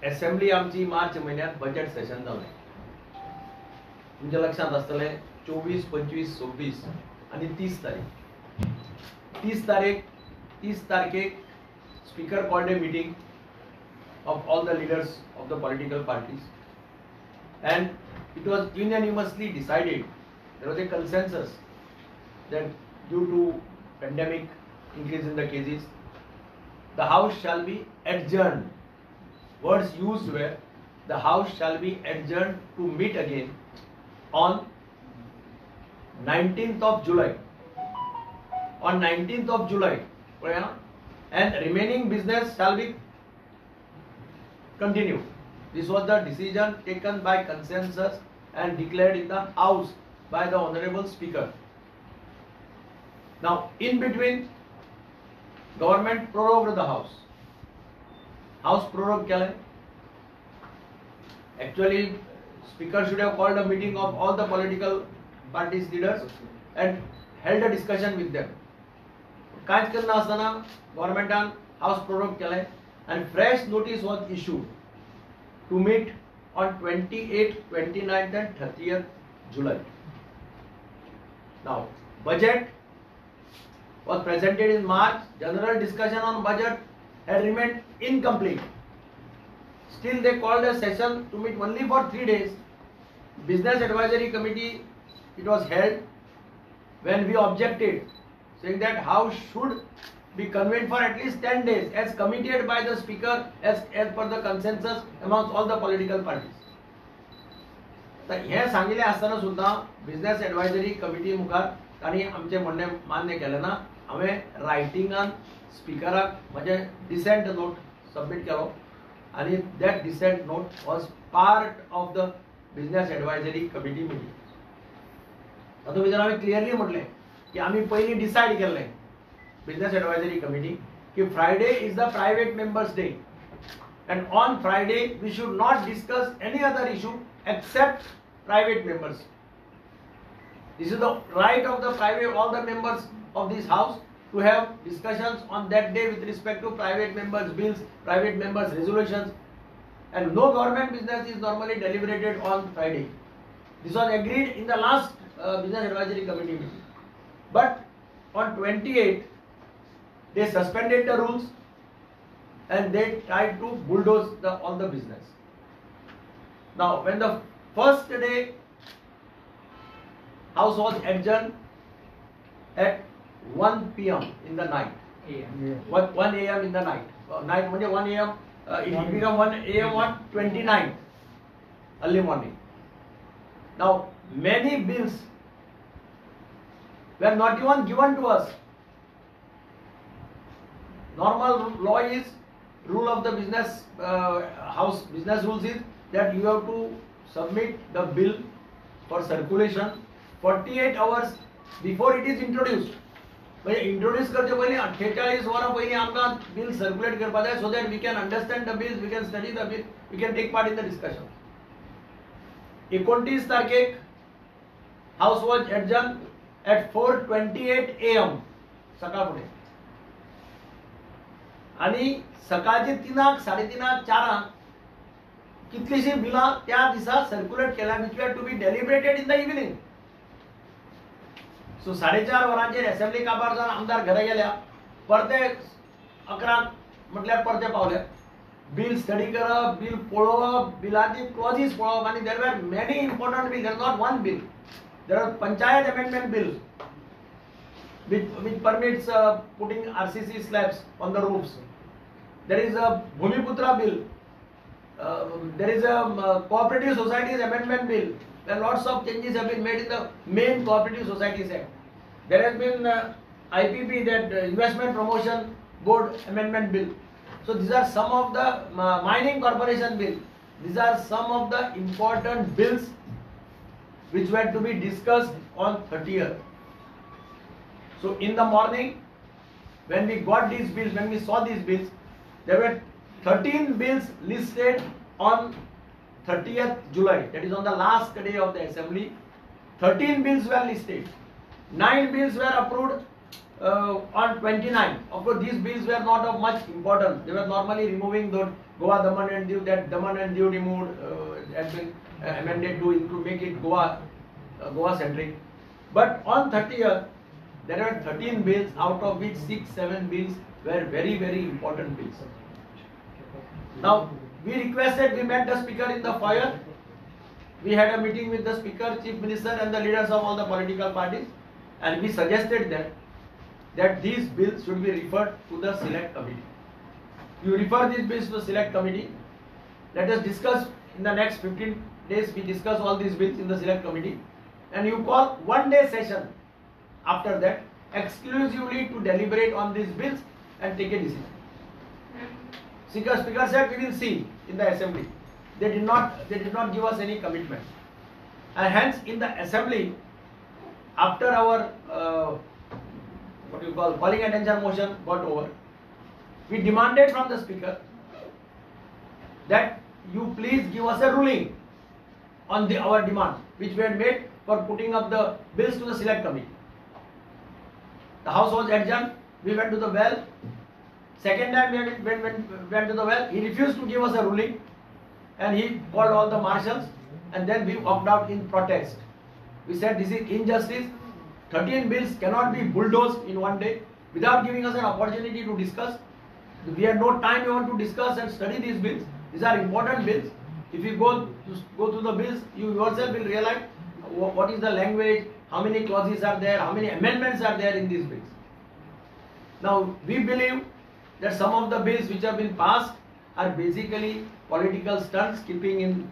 Assembly आमची मार्च महिन्यात budget session जालें. तुमच्या लक्षात आसतलें 24, 25, 26 आणि 30 तारीख. 30 तारखेक speaker called a meeting of all the leaders of the political parties, and it was unanimously decided, there was a consensus that due to pandemic increase in the cases, the house shall be adjourned. Words used were, the house shall be adjourned to meet again on 19th of July. On 19th of July, and remaining business shall be continued. This was the decision taken by consensus and declared in the House by the Honorable Speaker. Now, in between, government prorogued the House. House prorogue kya hai? Actually, Speaker should have called a meeting of all the political parties leaders and held a discussion with them. कांच करना असताना गव्हर्नमेंटान house prorogue केलें and fresh notice was issued to meet on 28th, 29th and 30th July. Now, budget was presented in March. General discussion on budget had remained incomplete. Still, they called a session to meet only for 3 days. Business Advisory Committee, it was held, when we objected, saying that House should be convened for at least 10 days as committed by the Speaker as per the consensus amongst all the political parties. तर हे सांगिल्लें आसतना सुद्दां business advisory committee मुखार तांणी आमचें म्हणणें मान्य केलें ना. हांवें रायटिंगान स्पिकराक म्हजें डिसेंट नोट सबमीट केलो आनी that dissent note was part of the business advisory committee meeting. तातूंत भितर हांवें क्लियरली म्हटलें की आमी पयलीं डिसायड केल्लें बिझनेस एडवायझरी कमिटी कि Friday is the private members day and on Friday we should not discuss any other issue except private members. This is the right of the private, all the members of this house to have discussions on that day with respect to private members bills, private members resolutions, and no government business is normally deliberated on Friday. This was agreed in the last business advisory committee meeting. But on 28th they suspended the rules and they tried to bulldoze all the business. Now, when the first day House was adjourned at 1 p.m. in the night. 1 a.m. in the night. Night means 1 a.m. It became 1 a.m. on 29th, early morning. Now, many bills were not even given to us. Normal law is, rule of the business house business rules is that you have to submit the bill for circulation 48 hours before it is introduced. म्हणजे introduce करचे पयलीं 48 वरां पयलीं आमकां bill circulate करपा जाय, so that we can understand the bills, we can study the bill, we can take part in the discussion. 29 तारखेक house was adjourned at 4:28 a.m. सकाळ फुडें आणि सकाळचे 3:00, 3:30, 4:00 कितलीशी बिलां त्या दिसा सर्क्युलेट केल्या which were to be deliberated in the evening. सो 4:30 वरांचेर असेंब्ली काबार जावन आमदार घरा गेल्या. परते 11 म्हटल्यार परते पावले. बिल स्टडी करप, बिल पळोवप, बिलांची क्लॉजीस पळोवप, आनी there were many important bill. There not one bill. There are panchayat amendment bill which permits putting RCC slabs on the roofs. There is a Bhumiputra bill. There is a cooperative societies amendment bill. There lots of changes have been made in the main cooperative societies act. There has been IPB, that investment promotion board amendment bill. So these are some of the mining corporation bill. These are some of the important bills which were to be discussed on 30th. So in the morning, when we got these bills, when we saw these bills, there were 13 bills listed on 30th July. That is on the last day of the assembly. 13 bills were listed. 9 bills were approved on 29. Of course, these bills were not of much importance. They were normally removing the Goa Daman and Diu. That Daman and Diu removed has been amended to make it Goa centric. But on 30th, there were 13 bills, out of which 6-7 bills were very, very important bills. Now, we met the speaker in the foyer. We had a meeting with the speaker, chief minister and the leaders of all the political parties, and we suggested that these bills should be referred to the select committee. You refer these bills to the select committee. Let us discuss in the next 15 days. We discuss all these bills in the select committee, and you call one-day session after that exclusively to deliberate on these bills and take a decision. Speaker said we will see in the assembly. They did not give us any commitment, and hence in the assembly, after our calling attention motion got over, we demanded from the speaker that you please give us a ruling on our demand which we had made for putting up the bills to the select committee. The house was adjourned. We went to the well. Second time we went to the well. He refused to give us a ruling, and he called all the marshals, and then we walked out in protest. We said this is injustice. 13 bills cannot be bulldozed in one day without giving us an opportunity to discuss. We had no time even to discuss and study these bills. These are important bills. If you go through the bills, you yourself will realize what is the language, how many clauses are there, how many amendments are there in these bills. Now, we believe that some of the bills which have been passed are basically political stunts keeping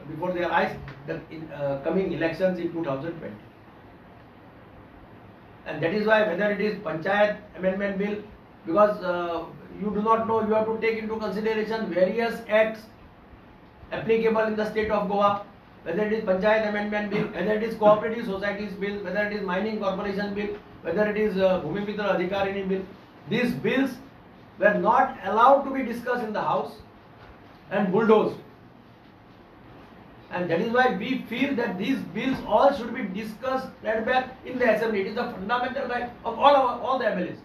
before their eyes the coming elections in 2020. And that is why whether it is Panchayat Amendment Bill, because you do not know, you have to take into consideration various acts applicable in the state of Goa, whether it is Panchayat Amendment Bill, whether it is Cooperative Societies Bill, whether it is Mining Corporation Bill, whether it is Bhumipitra Adhikarini Bill. These bills were not allowed to be discussed in the House and bulldozed. And that is why we feel that these bills all should be discussed right back in the assembly. It is a fundamental right of all the MLAs.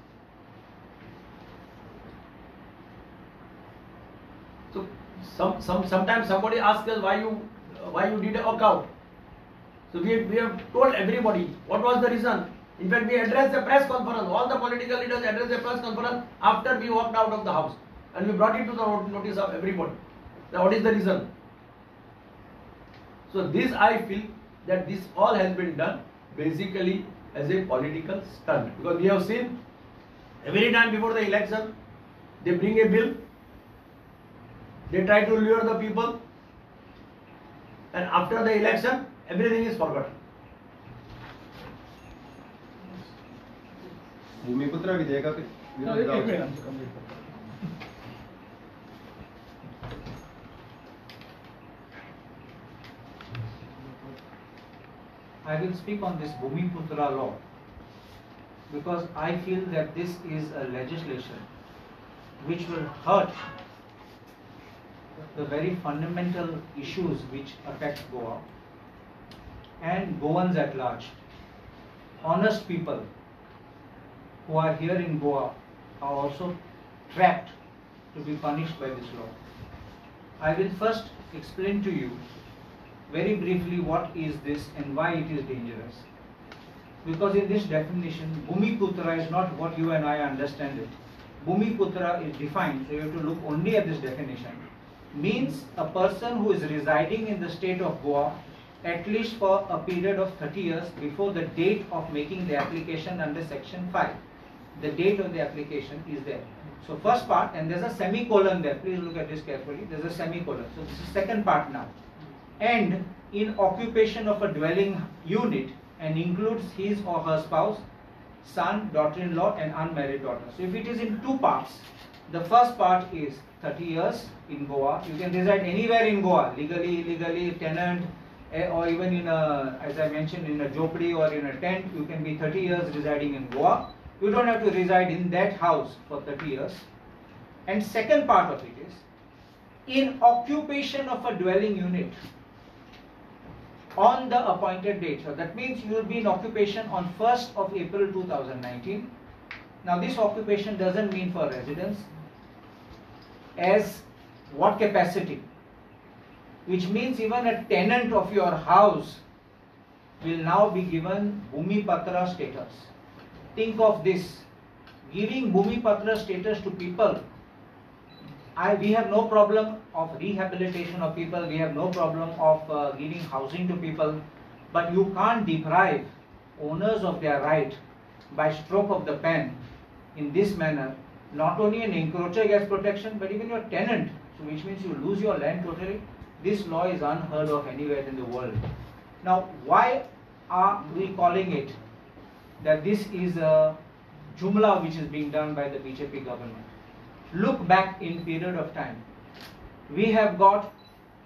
So sometimes somebody asks us why you did a walkout. So we have told everybody what was the reason. In fact, we addressed a press conference. All the political leaders addressed a press conference after we walked out of the House, and we brought it to the notice of everybody. Now, what is the reason? So this, I feel that this all has been done basically as a political stunt, because we have seen every time before the election they bring a bill, they try to lure the people, and after the election everything is forgotten. भूमिपुत्र विधेयक I will speak on this Bhumiputra law because I feel that this is a legislation which will hurt the very fundamental issues which affect Goa and Goans at large. Honest people who are here in Goa are also trapped to be punished by this law. I will first explain to you very briefly what is this and why it is dangerous. Because in this definition, Bhumiputra is not what you and I understand it. Bhumiputra is defined, so you have to look only at this definition. Means a person who is residing in the state of Goa at least for a period of 30 years before the date of making the application under section 5. The date of the application is there. So first part, and there's a semicolon there. Please look at this carefully. There's a semicolon. So this is second part now. And in occupation of a dwelling unit and includes his or her spouse, son, daughter-in-law and unmarried daughter. So if it is in two parts, the first part is 30 years in Goa. You can reside anywhere in Goa, legally, illegally, tenant, or even in a, as I mentioned, in a jhopdi or in a tent. You can be 30 years residing in Goa. You don't have to reside in that house for 30 years. And second part of it is in occupation of a dwelling unit on the appointed date. So that means you will be in occupation on 1st of April 2019 Now this occupation doesn't mean for residents. As what capacity? Which means even a tenant of your house will now be given Bhumi Patra status. Think of this, giving Bhumi Patra status to people. We have no problem of rehabilitation of people, we have no problem of giving housing to people, but you can't deprive owners of their right by stroke of the pen in this manner. Not only an encroacher gets protection, but even your tenant, so which means you lose your land totally. This law is unheard of anywhere in the world. Now, why are we calling it that this is a jumla which is being done by the BJP government? Look back in period of time. We have got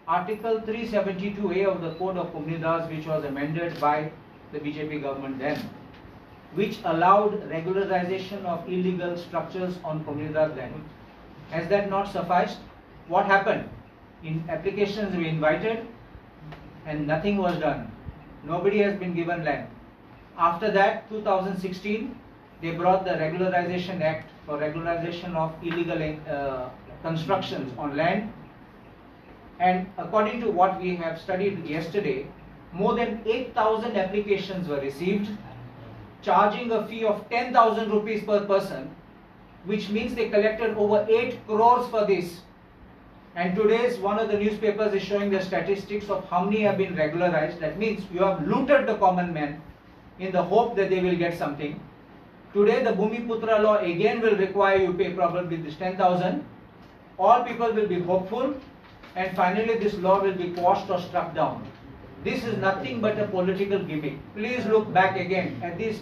Article 372A of the Code of Comunidades, which was amended by the BJP government then, which allowed regularization of illegal structures on Comunidad land. Has that not sufficed? What happened? In applications we invited and nothing was done. Nobody has been given land. After that, 2016, they brought the Regularization Act for regularization of illegal constructions on land. And according to what we have studied yesterday, more than 8,000 applications were received, charging a fee of 10,000 rupees per person, which means they collected over 8 crores for this. And today's one of the newspapers is showing the statistics of how many have been regularized. That means you have looted the common man in the hope that they will get something. Today the Bhumi Putra law again will require you pay probably this 10,000. All people will be hopeful, and finally this law will be quashed or struck down. This is nothing but a political gimmick. Please look back again at these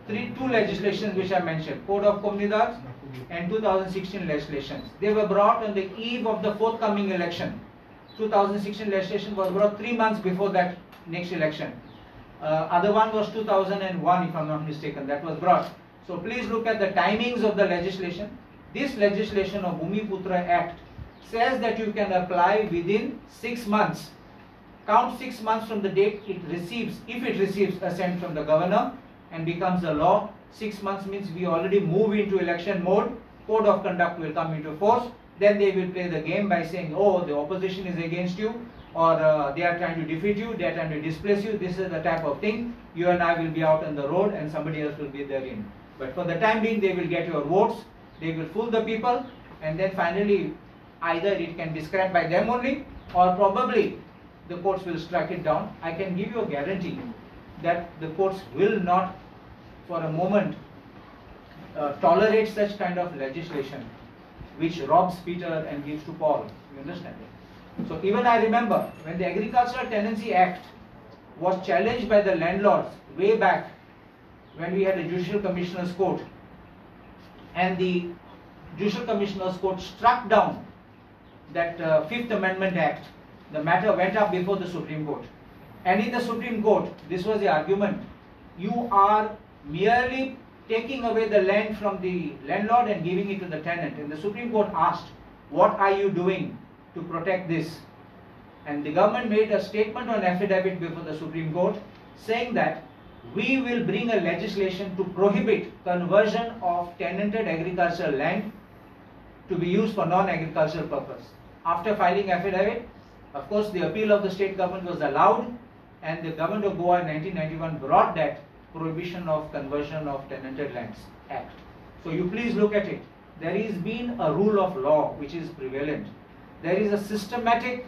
two legislations which I mentioned, Code of Comunidades and 2016 legislations. They were brought on the eve of the forthcoming election. 2016 legislation was brought 3 months before that next election. Other one was 2001, if I'm not mistaken, that was brought. So please look at the timings of the legislation. This legislation of Bhumi Putra Act says that you can apply within 6 months. Count 6 months from the date it receives, if it receives assent from the governor and becomes a law. 6 months means we already move into election mode, code of conduct will come into force, then they will play the game by saying, oh, the opposition is against you, or they are trying to defeat you, they are trying to displace you, this is the type of thing, you and I will be out on the road and somebody else will be therein. But for the time being, they will get your votes, they will fool the people, and then finally either it can be scrapped by them only, or probably the courts will strike it down. I can give you a guarantee that the courts will not for a moment tolerate such kind of legislation which robs Peter and gives to Paul. You understand it? So even I remember when the Agricultural Tenancy Act was challenged by the landlords way back when we had the Judicial Commissioners Court, and the Judicial Commissioners Court struck down that Fifth Amendment Act. The matter went up before the Supreme Court, and in the Supreme Court this was the argument: you are merely taking away the land from the landlord and giving it to the tenant. And the Supreme Court asked, what are you doing to protect this? And the government made a statement on affidavit before the Supreme Court saying that we will bring a legislation to prohibit conversion of tenanted agricultural land to be used for non-agricultural purpose. After filing affidavit, of course the appeal of the state government was allowed, and the government of Goa in 1991 brought that Prohibition of Conversion of Tenanted Lands Act. So you please look at it. There has been a rule of law which is prevalent. There is a systematic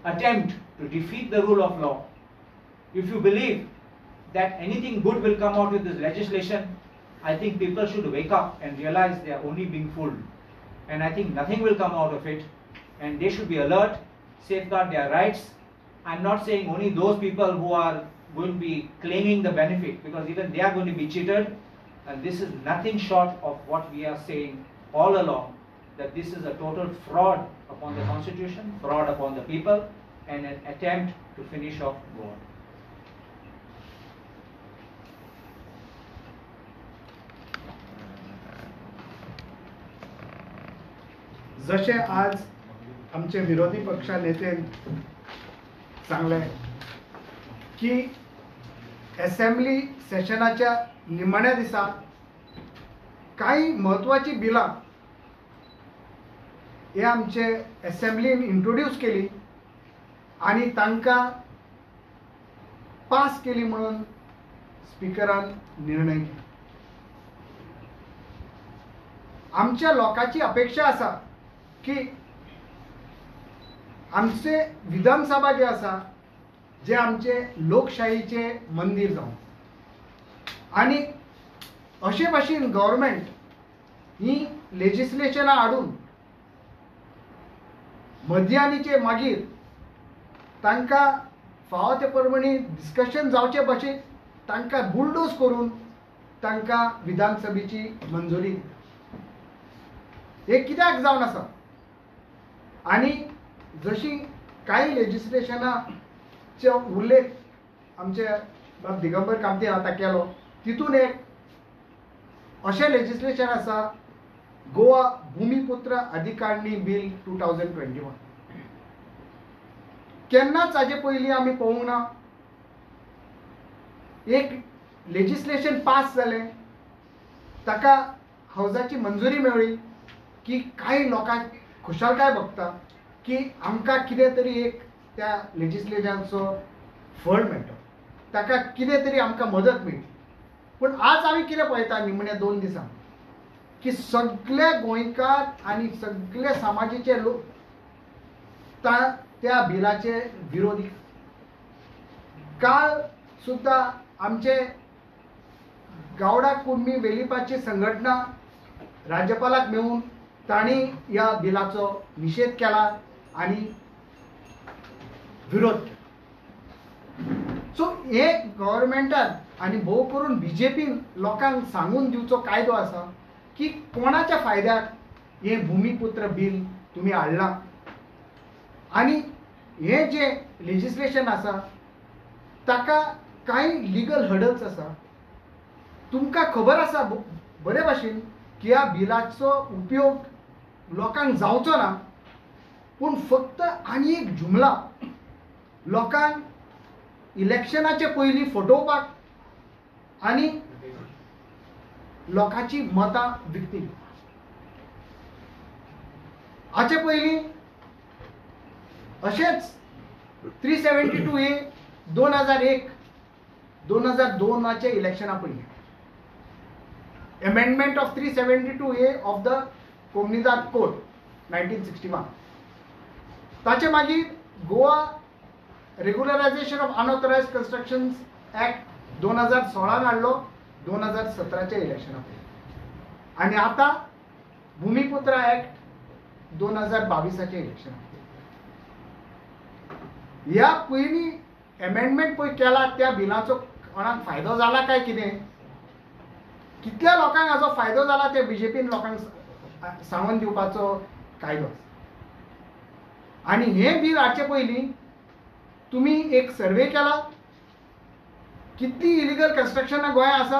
attempt to defeat the rule of law. If you believe that anything good will come out with this legislation, I think people should wake up and realize they are only being fooled. And I think nothing will come out of it, and they should be alert, safeguard their rights. I'm not saying only those people who are going to be claiming the benefit, because even they are going to be cheated, and this is nothing short of what we are saying all along, that this is a total fraud upon the constitution, fraud upon the people, and an attempt to finish off Goa. जसे आज आमचे विरोधी पक्ष नेते सांगले की assembly सेशनाच्या निमण्या दिसा काही महत्वाची बिलां हे आमचे असेंब्लीन इंट्रोड्यूस केली आणि तांकां पास केली म्हणून स्पीकरान निर्णय घेतलो. आमच्या लोकांची अपेक्षा आसा की आमचे विधानसभा जे आसा जे आमचे लोकशाहीचे मंदिर जावन आणि अशे भाशेन गव्हर्मेंट ही लेजिस्लेशनां हाडून मध्यानीचे मागीर तांकां फावो ते प्रमाणे डिस्कशन जावचे भाशेन तांकां बुलडोज करून तांकां विधानसभेची मंजुरी दिता. हे कित्याक जावन आसा आनी जशी काही लेजिस्लेशनाचे उल्लेख आमचे बाब दिगंबर कामती हांवें केलो तितून एक अशें लेजिस्लेशन आसा गोवा भूमिपुत्र अधिकारणी बिल 2021. केन्नाच हाजे पयलीं आमी पळोवंक ना एक लेजिस्लेशन पास जालें ताका हावजाची मंजुरी मेळ्ळी की काही लोकांक खुशालकाय भोगता की आमकां कितें तरी एक त्या लेजिस्लेशनाचो फळ मेळटा ताका कितें तरी आमकां मदत मेळटली. पूण आज आमी कितें पळयता निमण्या 2 दिसां की सगळे गोंयकार आनी सगळे समाजीचे लोक त्या बिलाचे विरोधी. काल सुद्दां आमचे गावडा कुणबी वेलिपाची संघटना राज्यपालाक मेळून तांणी ह्या बिलाचो निशेध केला आनी विरोध केला. सो हे गव्हर्मेंटान आनी भोव करून बीजेपीन लोकांक सांगून दिवचो कायदो आसा की कोणाच्या फायद्याक हे भूमिपुत्र बिल तुमी हाडला आनी हे जे लेजिस्लेशन आसा ताका कांय लिगल हर्डल्स आसा. तुमकां खबर आसा बरे भाशेन की ह्या बिलाचो उपयोग लोकांक जावचो ना पूण फक्त आनी एक जुमला लोकांक इलेक्शनाचे पयलीं फटोवपाक आनी लोकांची मतां विकती. हाचे पयलीं अशेंच 372A 2001-2002 इलेक्शना पयलीं amendment of 372A of the Comunidad Code 1961. ताचे मागीर Goa regularisation of unauthorised constructions act 2016 हाडलो 2017 इलेक्शना पयलीं आनी आतां भूमिपुत्र ॲक्ट 2022 इलेक्शना. ह्या पयलीं एमेंडमेंट पळय केला त्या बिलाचो कोणाक फायदो जाला काय कितें कितल्या लोकांक हाचो फायदो जाला ते बीजेपीन लोकांक सांगून दिवपाचो कायदो आसा. आनी हें बिल हाडचे पयलीं तुमी एक सर्वे केला कितली इलिगल कन्स्ट्रक्शनां गोंयांत आसा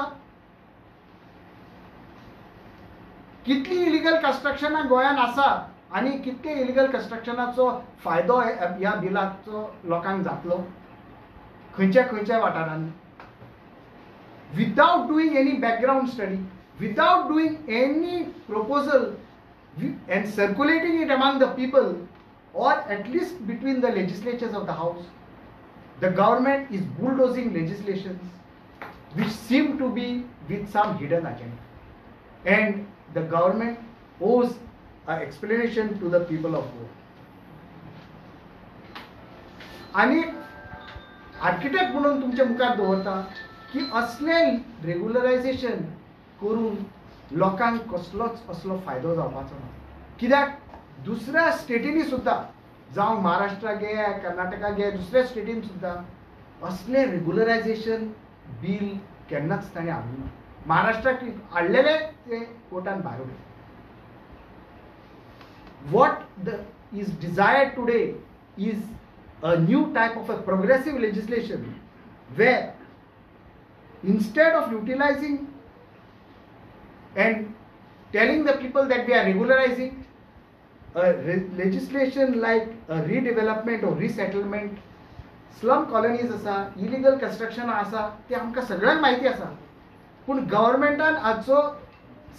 कितली इलिगल कन्स्ट्रक्शनां गोंयांत आसा आनी कितले इलिगल कन्स्ट्रक्शनाचो फायदो ह्या बिलाचो लोकांक जातलो खंयच्या खंयच्या वाठारांनी. Without doing any background study, without doing any proposal and circulating it among the people or at least between the legislatures of the house, the government is bulldozing legislations which seem to be with some hidden agenda and the government owes an explanation to the people of Goa. आणि architect म्हणून तुमच्या मुखार दवरता की असले regularisation करून लोकांक कसलोच असलो फायदो जावपाचो ना. कित्याक दुसऱ्या स्टेटींनी सुद्दां जावं महाराष्ट्रा गे कर्नाटका गे दुसऱ्या स्टेटीन सुद्दां असले रेग्युलरायझेशन बिल केन्नाच ताणें हाडूंक ना. महाराष्ट्राक हाडलेले ते कोर्टान भायर उडले. What is desired today is a new type of a progressive legislation where instead of utilizing and telling the people that we are regularizing legislation like a redevelopment or resettlement, slum colonies आसा illegal construction आसा ते आमकां सगळ्यांक माहिती आसा. पूण गव्हर्मेंटान हाचो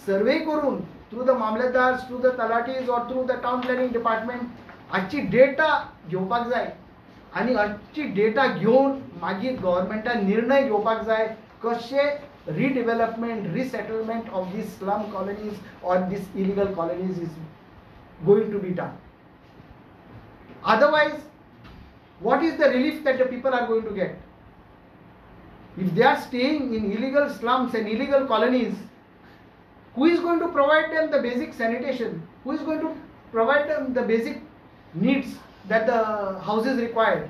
सर्वे करून थ्रू द मामलेदार, थ्रू द तलाटीज और through the town planning department आजची डेटा घेवपाक जाय आणि आजची डेटा घेवन मागीर गव्हर्मेंटान निर्णय घेवपाक जाय कशे redevelopment, resettlement of these slum colonies or these illegal colonies is going to be done. Otherwise, what is the relief that the people are going to get? If they are staying in illegal slums and illegal colonies, who is going to provide them the basic sanitation? Who is going to provide them the basic needs that the houses require?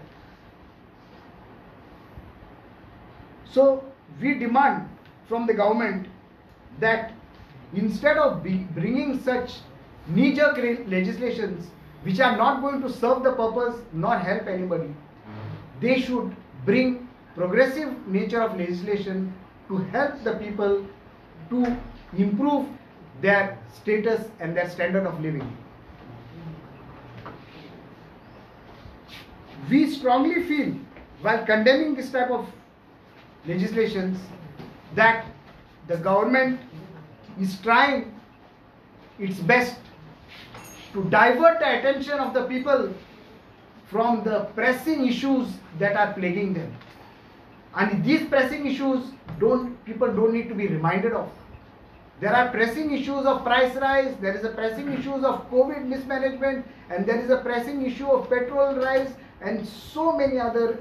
So, we demand from the government that instead of bringing such knee-jerk legislations which are not going to serve the purpose nor help anybody, they should bring progressive nature of legislation to help the people to improve their status and their standard of living. We strongly feel, while condemning this type of legislations, that the government is trying its best to divert the attention of the people from the pressing issues that are plaguing them. And these pressing issues people don't need to be reminded of. There are pressing issues of price rise, there is a pressing issues of COVID mismanagement, and there is a pressing issue of petrol rise, and so many other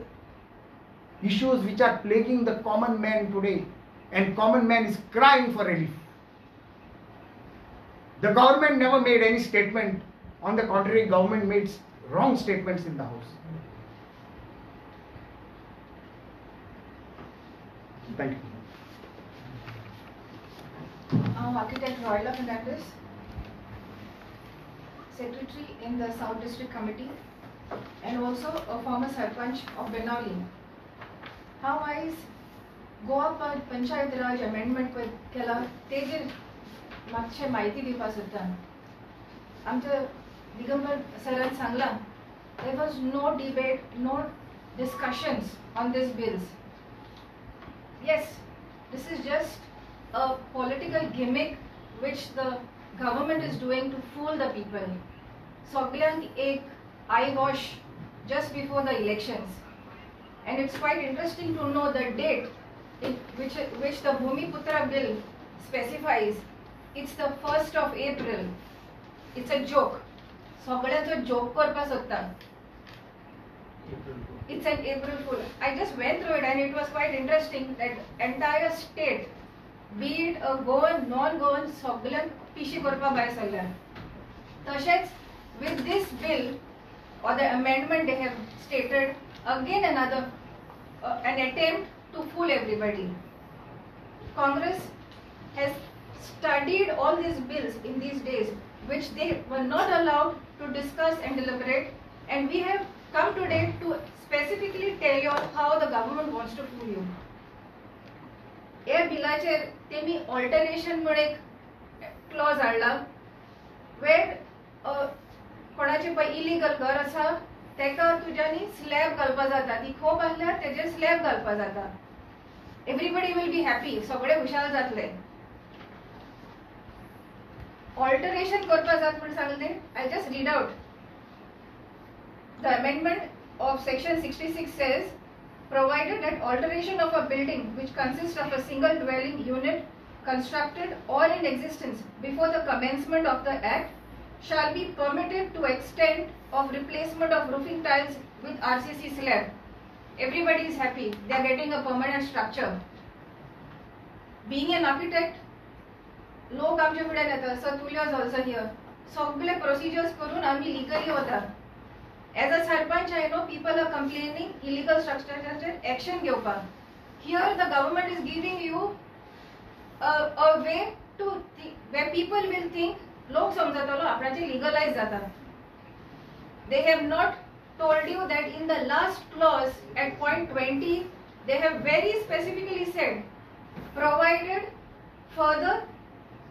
issues which are plaguing the common man today. And common man is crying for relief. The government never made any statement. On the contrary, government made wrong statements in the house. Thank you. Architect Royla Fernandez, Secretary in the South District Committee and also a former Sarpanch of Benali. How is Goa Panchayat Raj Amendment केला तेजेर मातशें म्हायती दिवपाक सोदता. आमच्या दिगंबर सरान Sangla there was no debate, no discussions on these bills. Yes, this is just a political gimmick which the government is doing to fool the people. Soglank ek eyewash just before the elections. And it's quite interesting to know the date which the Bhumiputra bill specifies. It's the 1st of April. It's a joke. Soglancho joke korpa sotta. It's an April Fool. I just went through it and it was quite interesting that entire state, be it a Goan, non-Goan, Soglan pishi korpa by Sallan. Tashets, with this bill or the amendment they have stated again another an attempt to fool everybody. Congress has studied all these bills in these days which they were not allowed to discuss and deliberate, and we have come today to specifically tell you how the government wants to fool you. ह्या बिलाचेर तेमी alteration म्हणून एक clause हाडला where कोणाचे पळय illegal घर आसा तेका तुज्यांनी स्लॅब घालपा जाता, ती खोप आसल्यार तेजेर स्लॅब घालपा जाता. एवरीबडी विल बी हॅपी, सगळे खुशाल जातले. ऑल्टरेशन करपा जात म्हणून सांगले. I just read out. The amendment of section 66 says, provided that alteration of a building which consists of a single dwelling unit constructed or in existence before the commencement of the act shall be permitted to extent of replacement of roofing tiles with RCC slab. Everybody is happy. They are getting a permanent structure. Being an architect, लोक आमचे फुड्यान येता. Sir Tulya is also here. सगळे procedures करून आम्ही legally वता. As a Sarpanch, I know people are complaining illegal structure action घेवपाक. Here the government is giving you a way to where people will think लोक समजतलो आपणाचे legalize जाता. They have not told you that in the last clause at point 20 they have very specifically said, provided further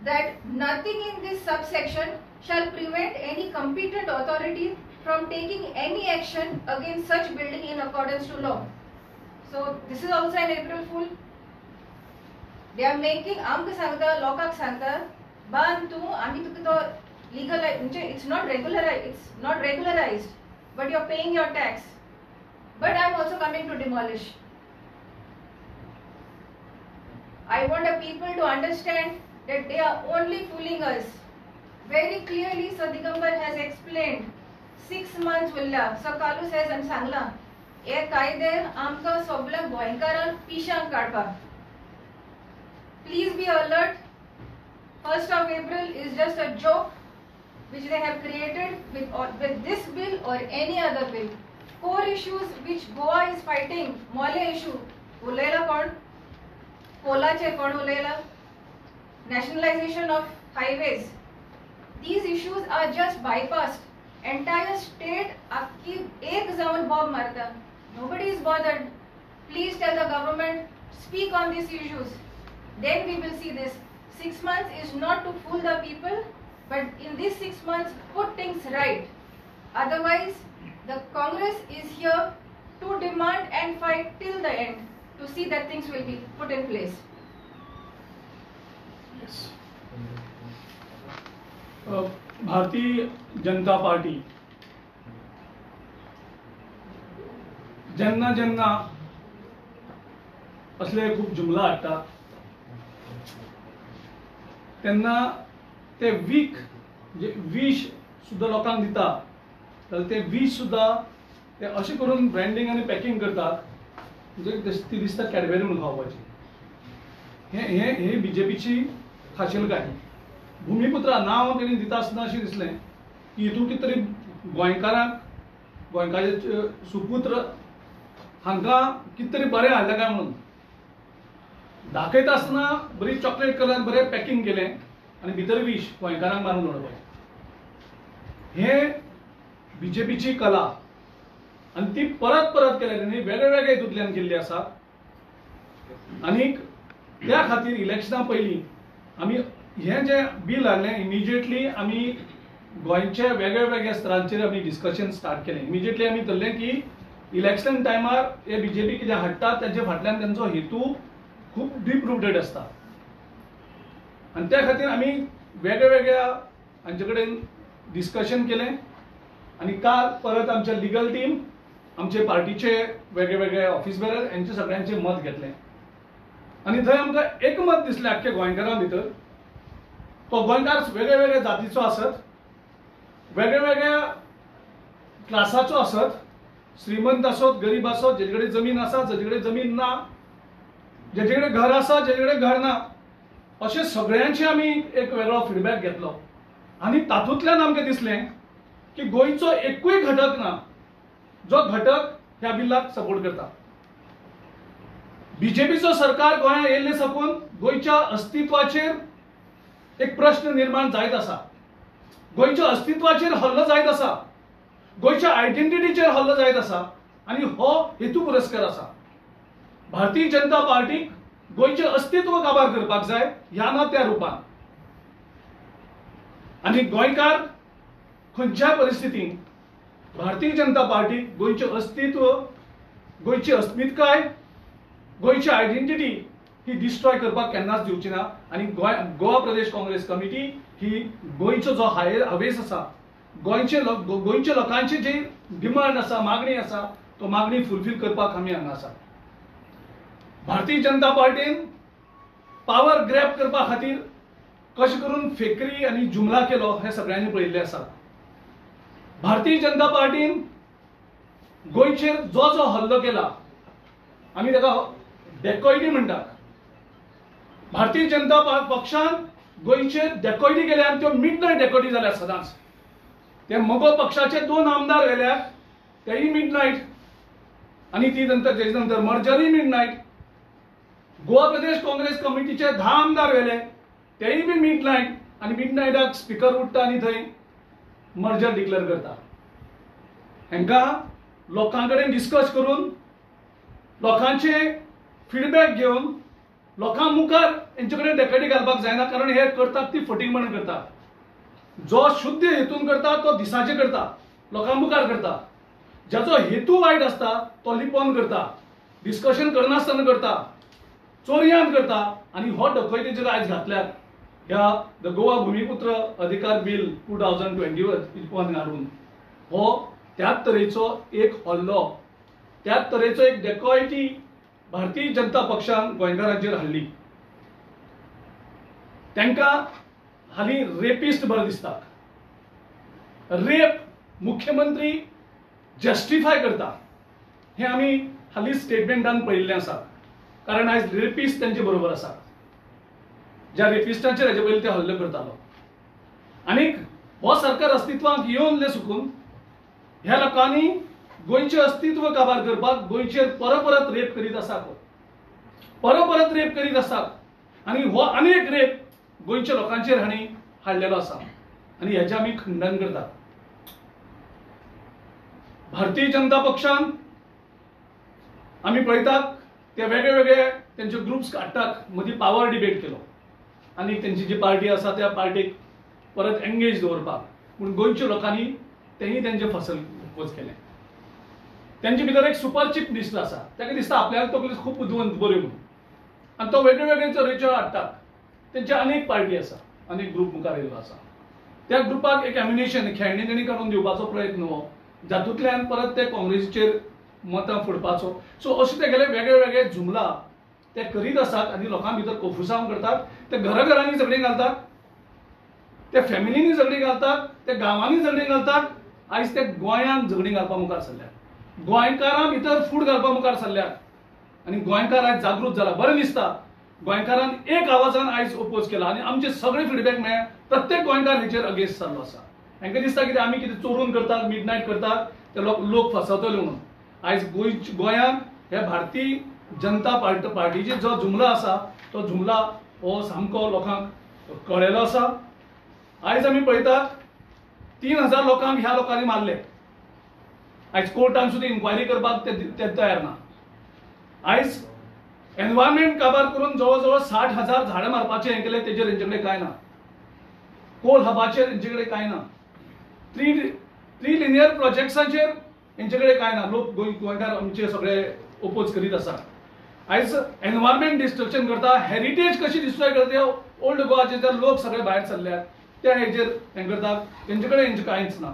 that nothing in this subsection shall prevent any competent authority from taking any action against such building in accordance to law. So this is also an April Fool. They are making आमक सांगता लोकांक सांगता ban तू आम्ही तुका तो legalize म्हणजे it's not regularized but you're paying your tax, but I'm also coming to demolish. I want the people to understand that they are only fooling us. Very clearly Sir Digambar has explained 6 months Urla. Sir Kalu says and Sangla हे कायदे आमकां सगळ्या गोंयकारांक पिशांक काडपाक. Please be alert. 1st of April is just a joke which they have created with this bill or any other bill. Core issues which Goa is fighting, Mole issue, उलयला कोण? कोलाचे कोण उलयला? Nationalization of highways. These issues are just bypassed. Entire state आख्खी एक जाऊन Bob मारता. Nobody is bothered. Please tell the government, speak on these issues. Then we will see this. 6 months is not to fool the people, but in these 6 months, put things right. Otherwise, the Congress is here to demand and fight till the end to see that things will be put in place. Bharatiya Janata party जेन्ना जेन्ना असले खूप जुमला हाडटा तेन्ना ते week म्हणजे विष सुद्धा लोकांक दिता जाल्यार ते विष सुद्धा ते अशें करून ब्रँडिंग आनी पॅकिंग करतात म्हणजे ती दिसता कॅडबेरी म्हणून खावपाची. हे बीजेपीची खाशेलकाय. भुमिपुत्रा नांव तेणी दिता आसतना अशें दिसलें की हितून कितें तरी गोंयकाराचे सुपुत्र हांकां कितें तरी बरें हाडलें काय म्हणून दाखयता आसतना बरी चॉकलेट कलर बरें पॅकिंग केलें आनी भितर विष गोंयकारांक मारून उडोवपाचें. हे बीजेपीची कला आनी ती परत परत केल्या तेणी वेगळ्या हितूंतल्यान केल्ली आसा. आनीक त्या खातीर इलेक्शना पयलीं आमी हें जें बील हाडलें इमिजिएटली आमी गोंयच्या वेगळ्या स्तरांचेर आमी डिस्कशन स्टार्ट केलें. इमिजिएटली आमी धरलें की इलेक्शन टायमार हे बीजेपी कितें हाडटात ताचे फाटल्यान तांचो हेतू खूब डीप रुटेड आसता आनी त्या खातीर आमी वेगळ्या हांचे कडेन डिस्कशन केलें आनी काल परत आमचे लिगल टीम आमचे पार्टीचे वेगळे ऑफिस बेरर हांचे सगळ्यांचें मत घेतलें आनी थंय आमकां एक मत दिसलें आख्ख्या गोंयकारां भितर. तो गोंयकार वेगळ्या जातीचो आसत, वेगळ्या क्लासाचो आसत, श्रीमंत आसत, गरीब आसत, जेचे कडेन जमीन आसा, जेचे कडेन जमीन ना, जेचे कडेन घर आसा, जेचे कडेन घर ना, अशें सगळ्यांचे आमी एक वेगळो फीडबॅक घेतलो आनी तातूंतल्यान आमकां दिसलें की गोंयचो एकूय घटक ना जो घटक ह्या बिल्लाक सपोर्ट करता. बीजेपीचो सरकार गोंयांत येयल्ले साकून गोंयच्या अस्तित्वाचेर एक प्रश्न निर्माण जायत आसा. गोंयच्या अस्तित्वाचेर हल्लो जायत आसा, गोंयच्या आयडेंटिटीचेर हल्लो जायत आसा आनी हो हेतू पुरस्कार आसा. भारतीय जनता पार्टीक गोंयचें अस्तित्व काबार करपाक जाय ह्या ना त्या रुपान. आनी गोंयकार खंयच्याय परिस्थितीन भारतीय जनता पार्टीक गोंयचें अस्तित्व, गोंयची अस्मिताय, गोंयची आयडेंटिटी ही डिस्ट्रॉय करपाक केन्नाच दिवची ना. आनी गोवा प्रदेश काँग्रेस कमिटी ही गोंयचो जो हावेस आसा, गोंयच्या लोकांची जी डिमांड आसा, मागणी आसा, तो मागणी फुलफील करपाक आमी हांगा आसा. भारतीय जनता पार्टीन पावर ग्रॅब करपा खातीर कशें करून फेकरी आनी जुमला केलो हें सगळ्यांनी पळयल्लें आसा. भारतीय जनता पार्टीन गोंयचेर जो हल्लो केला आमी ताका डेकॉयडी म्हणटात. भारतीय जनता पक्षान गोंयचेर डेकॉयडी केल्या आनी त्यो मिडनायट डेकॉयडी जाल्या सदांच. ते मगो पक्षाचे 2 आमदार गेल्यात, तेय मिडनायट आनी ती तेजे नंतर मर्जरय मिडनायट. गोवा प्रदेश काँग्रेस कमिटीचे 10 आमदार गेले, तेय बी मिडनायट आनी मिडनायटाक स्पीकर उठता आनी थंय मर्जर डिक्लेअर करता. हांकां लोकां कडेन डिस्कस करून लोकांचे फीडबॅक घेवन लोकां मुखार हेंचे कडेन डेकॉयडी घालपाक जायना, कारण हे करतात ती फटींगपण करतात. जो शुद्ध हेतून करता तो दिसाचे करता, लोकां मुखार करता. ज्याचो हेतू वायट आसता तो लिपोवन करता, डिस्कशन करनासतना करता, चोरयान करता आनी हो डकयतीचेर आयज घातल्यात. ह्या द गोवा भूमिपुत्र अधिकार बिल 2021 घालून हो त्याच तरेचो एक हल्लो, त्याच तरेचो एक डेकॉयटी भारतीय जनता पक्षान गोंयकारांचेर हाडली. तांकां हाली रेपिस्ट बरे दिसता. रेप मुख्यमंत्री जस्टिफाय करता हे आमी हाली स्टेटमेंटान पळयल्लें आसा. कारण आयज रेपिस्ट तांचे बरोबर आसा, ज्या रेपिस्टांचेर हेजे पयलीं ते हल्लो करतालो. आनीक हो सरकार अस्तित्वाक येवन सुकून ह्या लोकांनी गोंयचें अस्तित्व काबार करपाक गोंयचेर परत रेप करीत आसा, परत रेप करीत आसात. आनी हो अनेक रेप गोंयच्या लोकांचेर हांणी हाडलेलो आसा आनी हेचें आमी खंडन करतात. भारतीय जनता पक्षान आमी पळयतात ते वेगळे तेंचे ग्रुप्स काडटात. मदीं पावर डिबेट केलो आनी तेंची जी पार्टी आसा त्या पार्टीक परत एंगेज दवरपाक, पूण गोंयच्या लोकांनी तेंय तेंचे फसल उपज केलें. तेंचे भितर एक सुपर चीफ मिनिस्टर आसा, ताका दिसता आपल्याक तकली खूब बुदवंत बऱ्यो म्हणून, आनी तो वेगळे तरेच्यो हाडटा. तेंचे अनेक पार्टी आसा, अनेक ग्रुप मुखार येयल्लो आसा. त्या ग्रुपाक एक एम्युनेशन खेळणी काडून दिवपाचो प्रयत्न हो, जातूंतल्यान परत ते काँग्रेसीचेर मतां फोडपाचो. सो अशें ते गेले वेगळे जुमला ते करीत आसात आनी लोकां भितर कोफुसांव करतात. ते घरांनी झगडीं घालतात, ते फॅमिलींनी झगडीं घालतात, ते गांवांनी झगडीं घालतात. आयज ते गोंयांत झगडीं घालपा मुखार सरल्यात, गोंयकारां भितर फूट घालपा मुखार सरल्यात आनी गोंयकार आयज जागृत जाला. बरें दिसता गोंयकारान एक आवाजान आयज ओपोज केला आनी आमचे सगळे फीडबॅक मेळ्ळे. प्रत्येक गोंयकार हेचेर अगेन्स्ट जाल्लो आसा. तांकां दिसता कितें आमी कितें चोरून करतात, मिडनायट करतात, ते लोक फसवतले म्हणून. आयज गोंयांत हे भारतीय जनता पार्टीचे जो जुमला आसा तो जुमला हो सामको लोकांक कळ्ळेलो आसा. आयज आमी पळयतात 3000 लोकांक ह्या लोकांनी मारले. आयज कोर्टान सुद्दां इन्क्वायरी करपाक ते तयार ना. आयज एनवायरमेंट काबार करून जवळ 60,000 झाडां मारपाचें हें केलें, तेजेर हेंचे कडेन कांय ना. कोल हबाचेर हेंचे कडेन कांय ना. थ्री लिनियर प्रोजेक्ट्सांचेर हेंचे कडेन कांय ना. लोक गोंयकार आमचे सगळे ओपोज करीत आसा. आयज एनवायरमेंट डिस्ट्रक्शन करता, हेरिटेज कशी डिस्ट्रॉय करता. ओल्ड गोवाचे जे लोक सगळे भायर सरल्यात त्या हेजेर हें करतात. तेंचे कडेन हेंचे कांयच ना.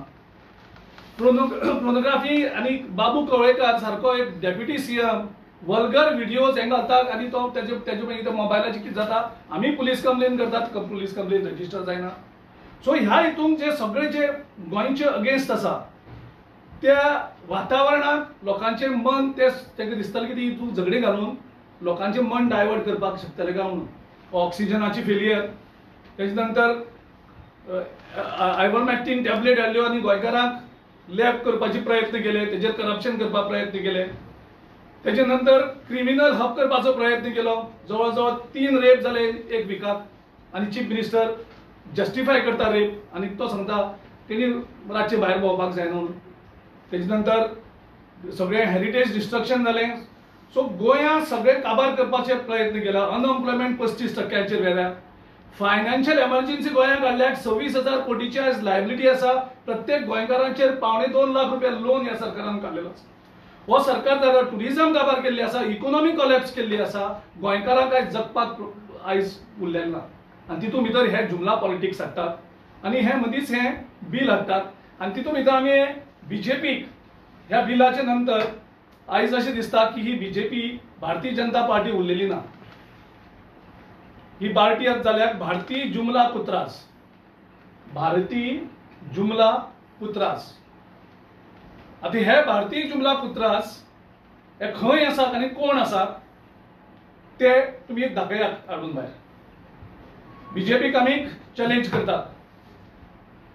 पोर्नोग्राफी आनी बाबू कवळेकार सारको एक डेप्युटी सीएम वल्गर व्हिडिओज हें घालतात आनी तो तेजे मागीर मोबायलाचेर कितें जाता, आमी पुलीस कंप्लेन करतात, पुलीस कंप्लेन रजिस्टर जायना. सो ह्या हितून जे सगळे जे गोंयचे अगेन्स्ट आसा त्या वातावरणात लोकांचें मन तेंका दिसतालें की हितून झगडीं घालून लोकांचें मन डायवर्ट करपाक शकतले काय म्हणून. ऑक्सिजनाची फेलियर, तेजे नंतर आयवरमॅक्टीन टॅबलेट हाडल्यो आनी गोंयकारांक लॅब करपाचे प्रयत्न केले, तेजेर करप्शन करपाक प्रयत्न केले. तेजे नंतर क्रिमिनल हब करपाचो प्रयत्न केलो. जवळ 3 रेप जाले एक विकाक आनी चीफ मिनिस्टर जस्टिफाय करता रेप आनी तो सांगता तेणी रातचे भायर भोंवपाक जायना म्हणून. तेजे नंतर सगळें हेरिटेज डिस्ट्रक्शन जालें. सो गोंयांत सगळे काबार करपाचे प्रयत्न केला. अनएम्प्लॉयमेंट 35% वेल्या. फायनान्शियल एमर्जन्सी गोंयांत काडल्यात. 26,000 कोटीची आयज लायबिलिटी आसा. प्रत्येक गोंयकारांचेर 2.25 लाख रुपया लोन ह्या सरकारान काडलेलो आसा. हो सरकार जाल्यार टुरिझम काबार केल्ली आसा, इकॉनॉमी कोलॅप्स केल्ली आसा. गोंयकारांक आयज जगपाक आयज उरलेलें ना. आनी तितून भितर हे जुमला पॉलिटिक्स हाडटात आनी हे मदींच हे बील हाडटात. आनी तितून भितर आमी बीजेपीक ह्या बिलाचे नंतर आयज अशें दिसता की ही बीजेपी भारतीय जनता पार्टी उरलेली ना. ही पार्टी जाल्यार भारतीय जुमला पुत्रास. भारतीय जुमला पुत्रास. आता हे भारतीय जुमला पुत्रास हे खंय आसात आनी कोण आसात ते तुमी दाखयात हाडून भायर. बीजेपीक आमी चॅलेंज करतात.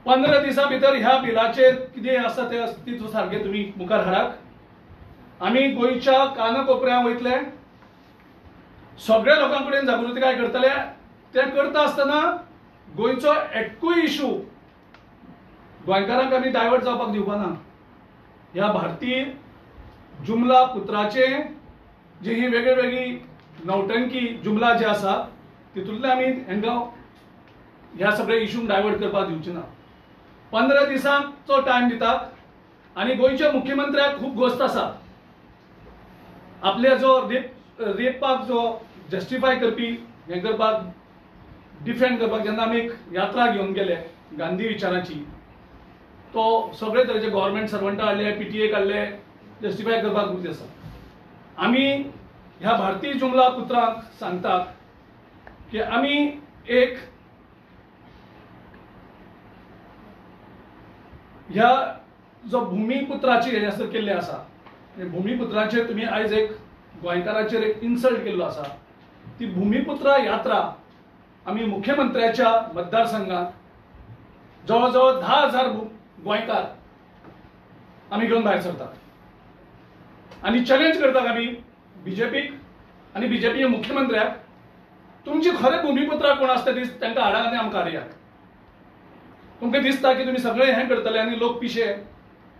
15 दिसां भितर ह्या बिलाचेर कितें आसा ते अस्तित्व सारकें तुमी मुखार हाडात. आमी गोंयच्या कानाकोपऱ्यांत वयतले, सगळ्या लोकां कडेन जागृताय करतले. ते करता आसतना गोंयचो एकूय इशू गोंयकारांक आमी डायवर्ट जावपाक दिवपा ना. ह्या भारतीय जुमला पुत्राचे जी ही वेगळी नौटंकी जुमला जे आसा तितूंतले आमी हांकां ह्या सगळ्या इशूंक डायवर्ट करपाक दिवचे ना. 15 दिसांचो टायम दितात आनी गोंयच्या मुख्यमंत्र्याक खूब घोस्त आसा. आपले जो रेपाक जो जस्टिफाय करपी हें करपाक डिफेंड करपाक जेन्ना आमी एक यात्रा घेवन गेले गांधी विचाराची, तो सगळे तरेचे गव्हर्नमेंट सर्वंट हाडले, PTA काडले, जस्टिफाय करपाक उरते आसा. आमी ह्या भारतीय जुमला पुत्रांक सांगतात की आमी एक ह्या जो भूमिपुत्राची हे असं केल्ले आसा, भूमिपुत्राचेर तुम्ही आयज एक गोंयकाराचेर एक इन्सल्ट केल्लो आसा. ती भूमिपुत्रा यात्रा आमी मुख्यमंत्र्याच्या मतदारसंघात जवळजवळ 10,000 गोंयकार आमी घेवन भायर सरतात आणि चॅलेंज करतात आमी बीजेपीक आणि बीजेपी मुख्यमंत्र्याक, तुमची खरे भूमिपुत्रा कोण आसता तांकां हाडात आनी आमकां हाडयात. तुमकां दिसता की तुम्ही सगळे हें करतले आनी लोक पिशे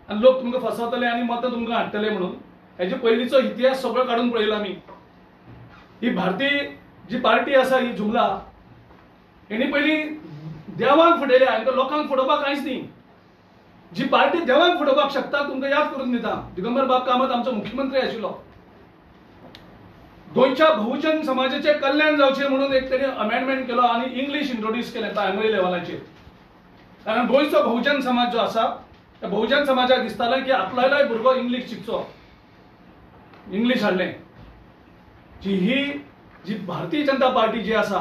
आनी लोक तुमकां फसवतले आनी मतां तुमकां हाडटले म्हणून. हेजे पयलींचो इतिहास सगळो काडून पळयलो आमी. ही भारतीय जी पार्टी आसा ही जुमला, हेणी पयली देवाक फुटयल्या, हांकां लोकांक फुडोवपाक कांयच न्ही. जी पार्टी देवाक फुडोवपाक शकता तुमकां याद करून दिता, दिगंबर बाब कामत आमचो मुख्यमंत्री आशिल्लो. गोंयच्या बहुजन समाजाचे कल्याण जावचें म्हणून एक तेणी अमेंडमेंट केलो आनी इंग्लीश इंट्रोड्यूस केलें प्रायमरी लेवलाचेर. कारण गोंयचो बहुजन समाज जो आसा, त्या बहुजन समाजाक दिसतालें की आपल्यालोय भुरगो इंग्लीश शिकचो, इंग्लीश हाडलें. ही जी भारतीय जनता पार्टी जी आसा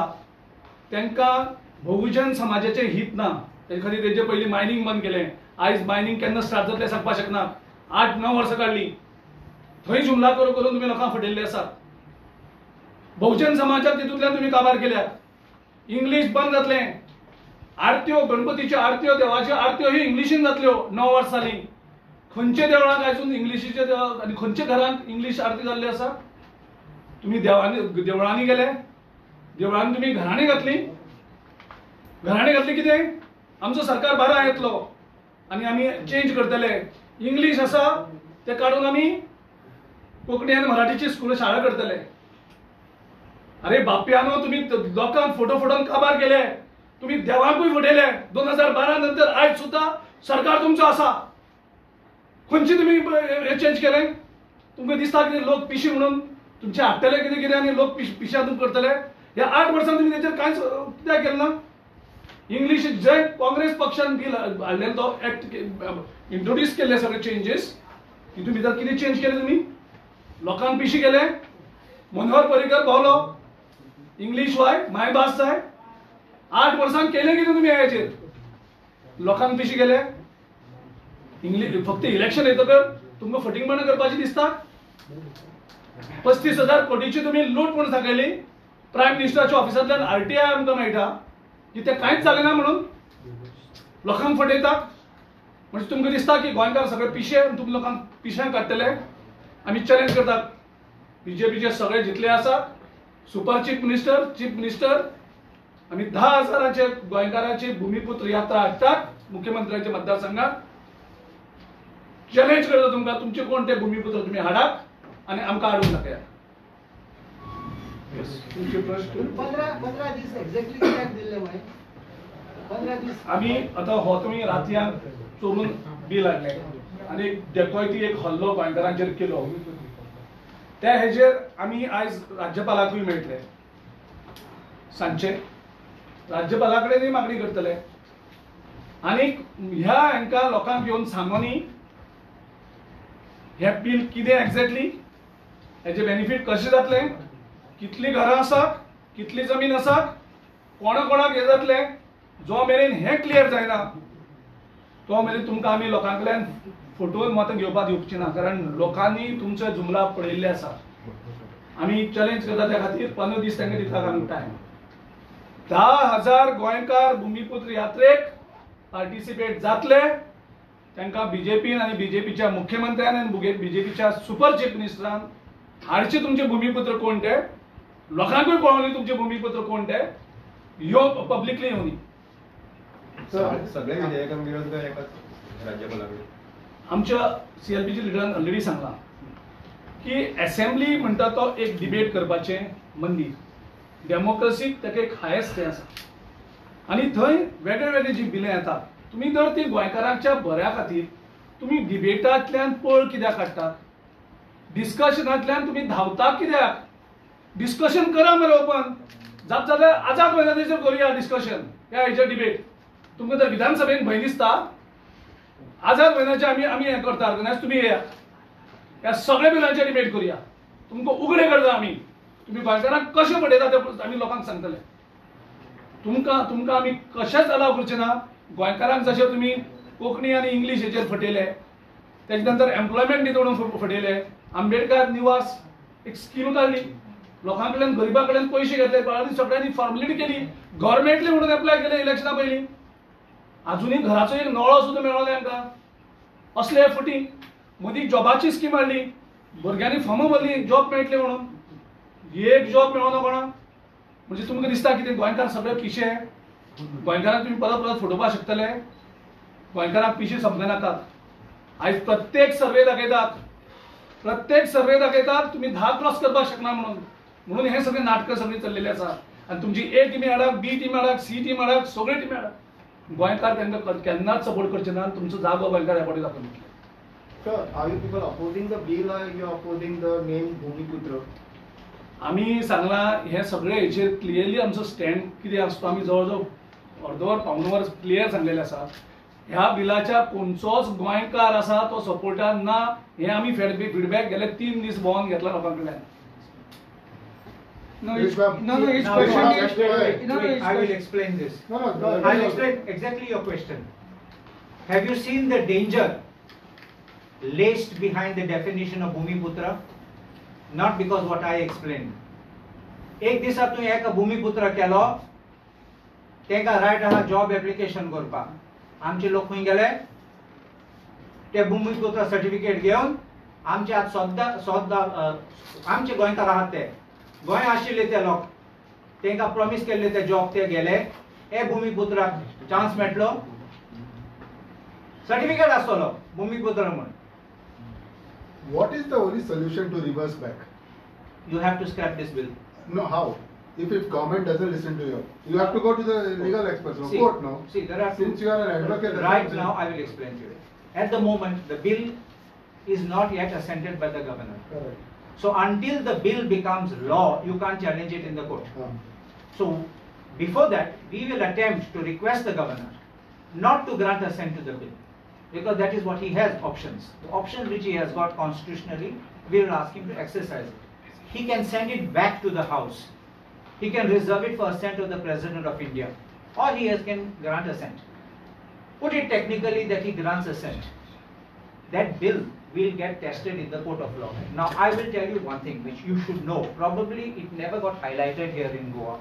तांकां बहुजन समाजाचें हित ना. ते खातीर तेजे पयलीं मायनिंग बंद केलें. आयज मायनिंग केन्ना स्टार्ट जातलें सांगपाक शकना. 8-9 वर्सां काडलीं. थंय जुमला करून करून तुमी लोकांक फटयल्ले आसात. बहुजन समाजाक तितूंतल्यान तुमी काबार केल्यात. इंग्लीश बंद जातलें. आरत्यो, गणपतीच्यो आरत्यो, देवाच्यो आरत्यो ही इंग्लिशीन जातल्यो 9 वर्सांनी. खंयच्या देवळांक आयजून इंग्लिशीचे आनी खंयच्या घरांत इंग्लीश आरती जाल्ली आसा? तुम्ही देवळांनी गेले, देवळांनी तुम्ही घराणी घातली. घराणी घातली कितें? आमचो सरकार बारा येतलो आनी आमी चेंज करतले. इंग्लीश आसा ते काडून आमी कोंकणी आनी मराठीची स्कूल शाळा करतले. अरे बापयानो, तुम्ही लोकांक फोटो फोडोन काबार केले, तुम्ही देवाकूय फुटयले. 2012 नंतर आयज सुद्धा सरकार तुमचो आसा. खंयची तुम्ही हे चेंज केले? तुमकां दिसता की लोक पिशी म्हणून तुमचे हाडटले कितें कितें आनी लोक पिशादून करतले? ह्या 8 वर्सांत तुमी तेचेर कांयच कित्याक केलें ना? इंग्लीश जे काँग्रेस पक्षान बिल हाडलेलो तो एक्ट इंट्रोड्यूस केले सगळे चेंजेस, तितून भितर कितें चेंज केले तुमी? लोकांक पिशी केले. मनोहर पर्रीकर पावलो, इंग्लीश वाय मायभास जाय. 8 वर्सांक केले कितें तुमी हेचेर? लोकांक पिशी केले. इंग्लीश फक्त इलेक्शन येतकर तुमकां फटींगपणां करपाची दिसता. 35,000 कोटीची तुम्ही लूट म्हणून सांगली. प्रायम मिनिस्टराच्या ऑफिसांतल्यान RTI आमकां मेळटा की ते कांयच जालें ना म्हणून लोकांक फटयतात. म्हणजे तुमकां दिसता की गोंयकार सगळे पिशे आनी तुमी लोकांक पिश्यांक काडटले. आमी चॅलेंज करतात बीजेपीचे सगळे जितले आसा सुपर चीफ मिनिस्टर आमी 10,000 गोंयकारांची भूमिपुत्र यात्रा हाडटात मुख्यमंत्र्याच्या मतदारसंघात. चॅलेंज करता तुमकां, तुमचे कोण ते भूमिपुत्र तुमी हाडात आणि आमकां हाडूंक नाका. तुमचे प्रश्न 15 दीस एक्झॅक्टली कित्याक दिल्ले म्हणे? 15 दीस आमी आतां हो तुमी रातयान चोरून बील हाडले आनी डेकोयती एक हल्लो गोंयकारांचेर केलो. त्या हेजेर आमी आयज राज्यपालाकूय मेळटले. सांजचे राज्यपाला कडेनय मागणी करतले आनी ह्या हांकां लोकांक येवन सांगोनी हे बील कितें एक्झॅक्टली, हेजे बेनिफीट कशें जातले, कितली घरां आसात, कितली जमीन आसा, कोणाक हे जातले, जो मेरेन हे क्लियर जायना तो मेरेन तुमकां आमी लोकांकडल्यान फटोवन मतां घेवपाक दिवची ना. कारण लोकांनी तुमचे जुमला पळयल्ले आसा. आमी चॅलेंज करता त्या खातीर 15 दीस तांकां दितात आमी टायम. 10,000 गोंयकार भूमिपुत्र यात्रेक पार्टिसिपेट जातले. तांकां बीजेपीन आनी बीजेपीच्या मुख्यमंत्र्यान आनी बीजेपीच्या सुपर चीफ मिनिस्टरान हाडचे तुमचे भूमिपुत्र कोण ते, लोकांकूय कळोवनी तुमचे भूमिपुत्र कोण ते, यो पब्लिकली येवनी. सगळे विधेयकांक विरोध काय एकाच राज्यपालाकडे? आमच्या CLPच्या लिडरान ऑलरेडी सांगला की असेंब्ली म्हणटा तो एक डिबेट करपाचें मंदिर. डेमोक्रेसीक ताका एक हायेस्ट हें आसा आनी थंय वेगळे वेगळे जी बिलां येतात तुमी जर ती गोंयकारांच्या बऱ्या खातीर तुमी डिबेटांतल्यान पळ कित्याक काडटात, डिस्कशनांतल्यान तुमी धांवता कित्याक? डिस्कशन करा मरे ओपन. जात जाल्यार आझाद मैदानाचेर करुया डिस्कशन ह्या हेचेर डिबेट. तुमकां जर विधानसभेन भंय दिसता आझाद मैदानाचेर आमी हें करता ऑर्गनायज, तुमी येया ह्या सगळ्या बिलांचेर डिबेट करुया. तुमकां उगडे करता आमी, तुमी गोंयकारांक कशें पळयता तें आमी लोकांक सांगतले. तुमकां आमी कशेंच अलाव करचे ना. गोंयकारांक जशें तुमी कोंकणी आनी इंग्लीश हेचेर फटयले, तेजे नंतर एम्प्लॉयमेंट दिता म्हणून फटयले. आंबेडकर निवास एक स्कीम काडली, लोकां कडल्यान गरिबां कडल्यान पयशे घेतले, आनी सगळ्यांनी फॉर्मेलिटी केली, गव्हर्मेंटली म्हणून एप्लाय केले इलेक्शना पयलीं. अजुनूय घराचो एक नळो सुद्दां मेळ्ळो ना तांकां. असले फटी मदीं जॉबाची स्कीम हाडली, भुरग्यांनी फॉर्मां भरली जॉब मेळटले म्हणून, एक जॉब मेळना कोणाक. म्हणजे तुमकां दिसता कितें गोंयकार सगळे पिशे? गोंयकारांक तुमी परत परत फटोवपाक शकतले? गोंयकारांक पिशे समजनाकात. आयज प्रत्येक सर्वे दाखयतात तुमी 10 क्रॉस करपाक शकना म्हणून हे सगळे नाटकां सगळी चल्लेली आसा. आनी तुमची ए टीमी हाडाक, बी टीम हाडाक, सी टीम हाडाक, सगळे टीमी हाडाक. गोंयकार तांकां केन्नाच सपोर्ट करचे ना. तुमचो जागो गोंयकार ह्या फावटी दाखोवन दितले. Sir, are you people opposing the bill or you are opposing the name Bhumiputra? आमी सांगलां हे सगळे हेचेर क्लियरली आमचो स्टँड कितें आसता. आमी जवळ जवळ अर्दवर पावण वर क्लियर सांगलेलें आसा. ह्या बिलाच्या कोणचोच गोंयकार आसा तो सपोर्टान ना. हे आमी फीडबॅक गेले 3 दीस भोंवन घेतला लोकां कडल्यान. No, Yes, it's, ma'am. no, no, it's No, question. no, Is, wait, no, no, wait, it's I will question. explain this. No, I'll explain exactly your question. Have you seen the danger laced behind the definition of Bhumiputra? Not because what I explained. एक दिसा तूं एक भूमिपुत्र केलो, तेका riot आहा job application करपाक. आमचे लोक खंय गेले, ते भूमिपुत्र सर्टिफिकेट घेवन आमचे आज सोद्दा आमचे गोंयकार आहात ते गोंय आशिल्ले ते लोक, तेंका प्रॉमिस केल्ले ते जॉब ते गेले. हे भूमिपुत्राक चान्स मेळटलो, सर्टिफिकेट आसतलो भूमिपुत्र म्हणून. What is the only solution to reverse back? You have to scrap this bill. No, how? If government doesn't listen to you, you have to go to the legal experts, no See, court, no? see, there are two. Since you are an advocate, Right now, I will explain to you. At the moment, the bill is not yet assented by the governor. Correct. So until the bill becomes law, you can't challenge it in the court. So before that, we will attempt to request the governor not to grant assent to the bill, because that is what he has options. The option which he has got constitutionally, we will ask him to exercise it. He can send it back to the House. He can reserve it for assent of the President of India, or he can grant assent. Put it technically that he grants assent. That bill will get tested in the court of law. Now I will tell you one thing which you should know. Probably it never got highlighted here in Goa.